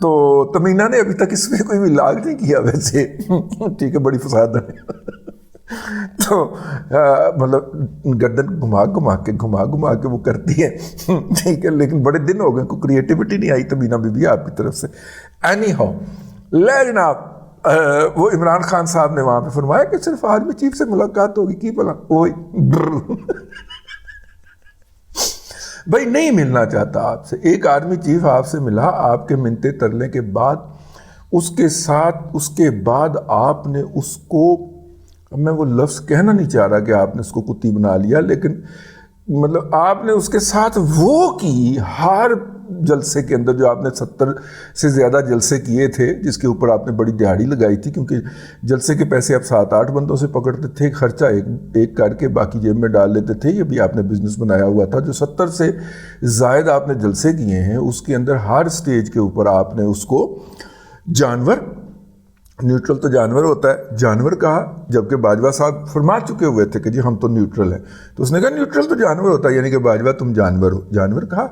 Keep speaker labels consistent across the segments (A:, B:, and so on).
A: تو تمینہ نے ابھی تک اس میں کوئی بھی لاگ نہیں کیا ویسے، ٹھیک ہے، بڑی فساد ہے تو مطلب گردن گھما گھما کے وہ کرتی ہے، ٹھیک ہے، لیکن بڑے دن ہو گئے، کوئی کریٹیوٹی نہیں آئی تمینہ بی بی آپ کی طرف سے. اینی ہاؤ، لے جناب، وہ عمران خان صاحب نے وہاں پہ فرمایا کہ صرف آرمی چیف سے ملاقات ہوگی، کی بلا وہی بھائی نہیں ملنا چاہتا آپ سے. ایک آرمی چیف آپ سے ملا، آپ کے منتے ترلے کے بعد، اس کے بعد آپ نے اس کو، میں وہ لفظ کہنا نہیں چاہ رہا کہ آپ نے اس کو کتی بنا لیا، لیکن مطلب آپ نے اس کے ساتھ وہ کی ہر جلسے کے اندر جو آپ نے 70 سے زیادہ جلسے کیے تھے، جس کے اوپر آپ نے بڑی دہاڑی لگائی تھی، کیونکہ جلسے کے پیسے آپ 7-8 بندوں سے پکڑتے تھے، خرچہ ایک کر کے باقی جیب میں ڈال لیتے تھے. یہ بھی آپ نے بزنس بنایا ہوا تھا. جو 70 سے زائد آپ نے جلسے کیے ہیں، اس کے اندر ہر سٹیج کے اوپر آپ نے اس کو جانور، نیوٹرل تو جانور ہوتا ہے، جانور کہا، جبکہ باجوہ صاحب فرما چکے ہوئے تھے کہ جی ہم تو نیوٹرل ہیں. تو اس نے کہا نیوٹرل تو جانور ہوتا ہے، یعنی کہ باجوہ تم جانور ہو، جانور کہا.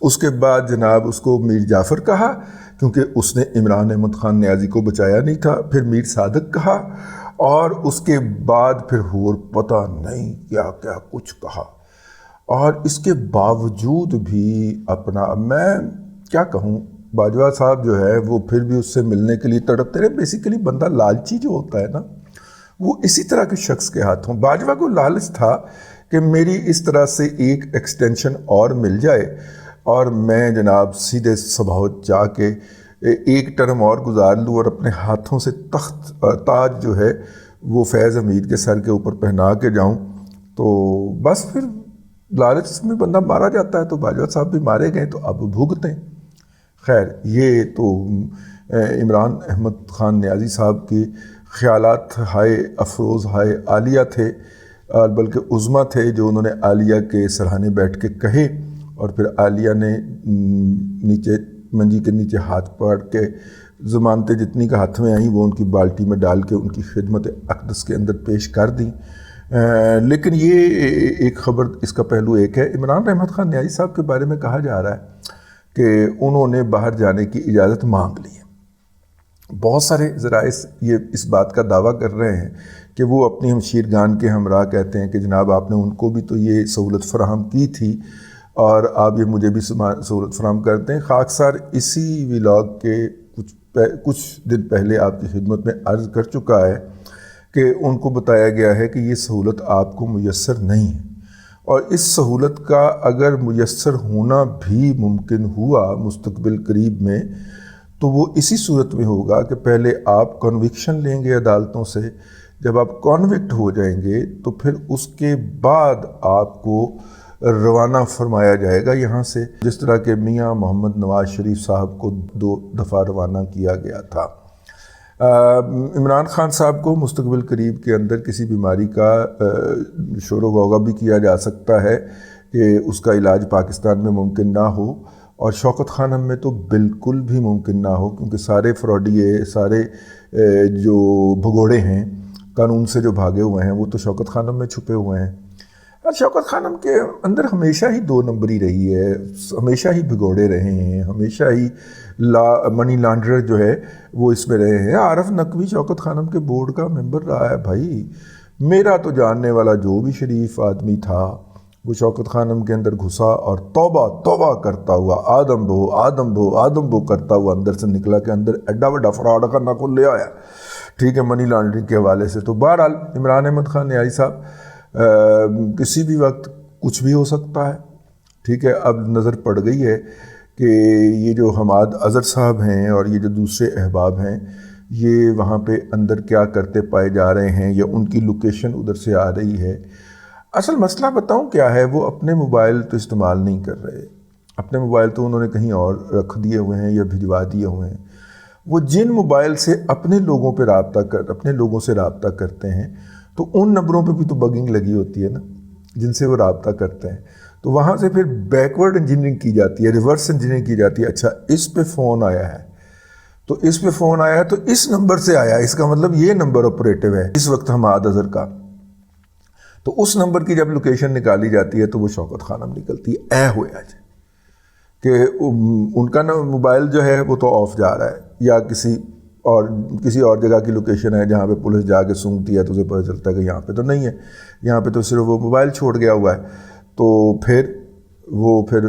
A: اس کے بعد جناب اس کو میر جعفر کہا، کیونکہ اس نے عمران احمد خان نیازی کو بچایا نہیں تھا. پھر میر صادق کہا، اور اس کے بعد پھر اور پتہ نہیں کیا کیا کچھ کہا. اور اس کے باوجود بھی اپنا، میں کیا کہوں، باجوہ صاحب جو ہے وہ پھر بھی اس سے ملنے کے لیے تڑپتے رہے. بیسیکلی بندہ لالچی جو ہوتا ہے نا، وہ اسی طرح کے شخص کے ہاتھوں. باجوہ کو لالچ تھا کہ میری اس طرح سے ایک ایکسٹینشن اور مل جائے اور میں جناب سیدھے سبھاوت جا کے ایک ٹرم اور گزار لوں اور اپنے ہاتھوں سے تخت تاج جو ہے وہ فیض حمید کے سر کے اوپر پہنا کے جاؤں. تو بس پھر لالچ میں بندہ مارا جاتا ہے. تو باجوہ صاحب بھی مارے گئے، تو اب بھگتیں. خیر، یہ تو عمران احمد خان نیازی صاحب کی خیالات ہائے افروز، ہائے عالیہ تھے، اور بلکہ عظمیٰ تھے، جو انہوں نے عالیہ کے سرہانے بیٹھ کے کہے. اور پھر عالیہ نے نیچے منجی کے نیچے ہاتھ پاڑ کے ضمانتیں جتنی کا ہاتھ میں آئیں وہ ان کی بالٹی میں ڈال کے ان کی خدمت اقدس کے اندر پیش کر دیں. لیکن یہ ایک خبر، اس کا پہلو ایک ہے. عمران احمد خان نیازی صاحب کے بارے میں کہا جا رہا ہے کہ انہوں نے باہر جانے کی اجازت مانگ لی ہے. بہت سارے ذرائع یہ اس بات کا دعویٰ کر رہے ہیں کہ وہ اپنی ہمشیرگان کے ہمراہ کہتے ہیں کہ جناب آپ نے ان کو بھی تو یہ سہولت فراہم کی تھی اور آپ یہ مجھے بھی سہولت فراہم کرتے ہیں. خاکسار اسی ولاگ کے کچھ دن پہلے آپ کی خدمت میں عرض کر چکا ہے کہ ان کو بتایا گیا ہے کہ یہ سہولت آپ کو میسر نہیں ہے، اور اس سہولت کا اگر میسر ہونا بھی ممکن ہوا مستقبل قریب میں تو وہ اسی صورت میں ہوگا کہ پہلے آپ کنوکشن لیں گے عدالتوں سے. جب آپ کنوکٹ ہو جائیں گے تو پھر اس کے بعد آپ کو روانہ فرمایا جائے گا یہاں سے، جس طرح کہ میاں محمد نواز شریف صاحب کو 2 دفعہ روانہ کیا گیا تھا. عمران خان صاحب کو مستقبل قریب کے اندر کسی بیماری کا شور و غوغا بھی کیا جا سکتا ہے کہ اس کا علاج پاکستان میں ممکن نہ ہو، اور شوکت خانم میں تو بالکل بھی ممکن نہ ہو، کیونکہ سارے فراڈیے، سارے جو بھگوڑے ہیں قانون سے جو بھاگے ہوئے ہیں، وہ تو شوکت خانم میں چھپے ہوئے ہیں. اور شوکت خانم کے اندر ہمیشہ ہی 2 نمبری رہی ہے، ہمیشہ ہی بھگوڑے رہے ہیں، ہمیشہ ہی منی لانڈرر جو ہے وہ اس میں رہے ہیں. عارف نقوی شوکت خانم کے بورڈ کا ممبر رہا ہے. بھائی میرا تو جاننے والا جو بھی شریف آدمی تھا وہ شوکت خانم کے اندر گھسا اور توبہ توبہ کرتا ہوا، آدم بو کرتا ہوا اندر سے نکلا کہ اندر ایڈا بڑا فراڈ کرنا کو لے آیا، ٹھیک ہے، منی لانڈرنگ کے حوالے سے. تو بہرحال عمران احمد خان نیازی صاحب کسی بھی وقت کچھ بھی ہو سکتا ہے، ٹھیک ہے. اب نظر پڑ گئی ہے کہ یہ جو حماد اظہر صاحب ہیں اور یہ جو دوسرے احباب ہیں، یہ وہاں پہ اندر کیا کرتے پائے جا رہے ہیں، یا ان کی لوکیشن ادھر سے آ رہی ہے. اصل مسئلہ بتاؤں کیا ہے، وہ اپنے موبائل تو استعمال نہیں کر رہے، اپنے موبائل تو انہوں نے کہیں اور رکھ دیے ہوئے ہیں یا بھجوا دیے ہوئے ہیں. وہ جن موبائل سے اپنے لوگوں سے رابطہ کرتے ہیں، تو ان نمبروں پہ بھی تو بگنگ لگی ہوتی ہے نا جن سے وہ رابطہ کرتے ہیں. تو وہاں سے پھر بیکورڈ انجینئرنگ کی جاتی ہے، ریورس انجینئرنگ کی جاتی ہے. اچھا اس پہ فون آیا ہے تو اس پہ فون آیا تو اس نمبر سے آیا، اس کا مطلب یہ نمبر آپریٹو ہے اس وقت حماد اظہر کا. تو اس نمبر کی جب لوکیشن نکالی جاتی ہے تو وہ شوکت خانم نکلتی ہے. اے ہویا جی، کہ ان کا نا موبائل جو ہے وہ تو آف جا رہا ہے، یا کسی اور جگہ کی لوکیشن ہے جہاں پہ پولیس جا کے سونگتی ہے تو اسے پتہ چلتا ہے کہ یہاں پہ تو نہیں ہے، یہاں پہ تو صرف وہ موبائل چھوڑ گیا ہوا ہے. تو پھر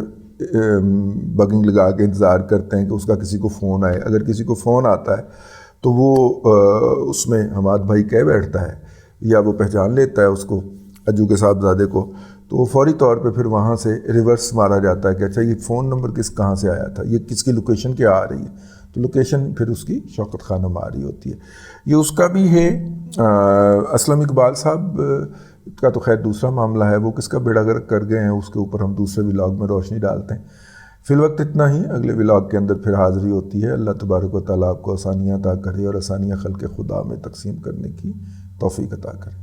A: بگنگ لگا کے انتظار کرتے ہیں کہ اس کا کسی کو فون آئے. اگر کسی کو فون آتا ہے تو وہ اس میں حماد بھائی کہہ بیٹھتا ہے یا وہ پہچان لیتا ہے اس کو، اجو کے صاحبزادے کو، تو وہ فوری طور پہ پھر وہاں سے ریورس مارا جاتا ہے کہ اچھا یہ فون نمبر کہاں سے آیا تھا، یہ کس کی لوکیشن کیا آ رہی ہے. تو لوکیشن پھر اس کی شوکت خانم آ رہی ہوتی ہے. یہ اس کا بھی ہے. اسلم اقبال صاحب کا تو خیر دوسرا معاملہ ہے، وہ کس کا بیڑا غرق کر گئے ہیں، اس کے اوپر ہم دوسرے ولاگ میں روشنی ڈالتے ہیں. فی الوقت اتنا ہی. اگلے ولاگ کے اندر پھر حاضری ہوتی ہے. اللہ تبارک و تعالیٰ آپ کو آسانیاں عطا کرے اور آسانیاں خلق خدا میں تقسیم کرنے کی توفیق عطا کرے.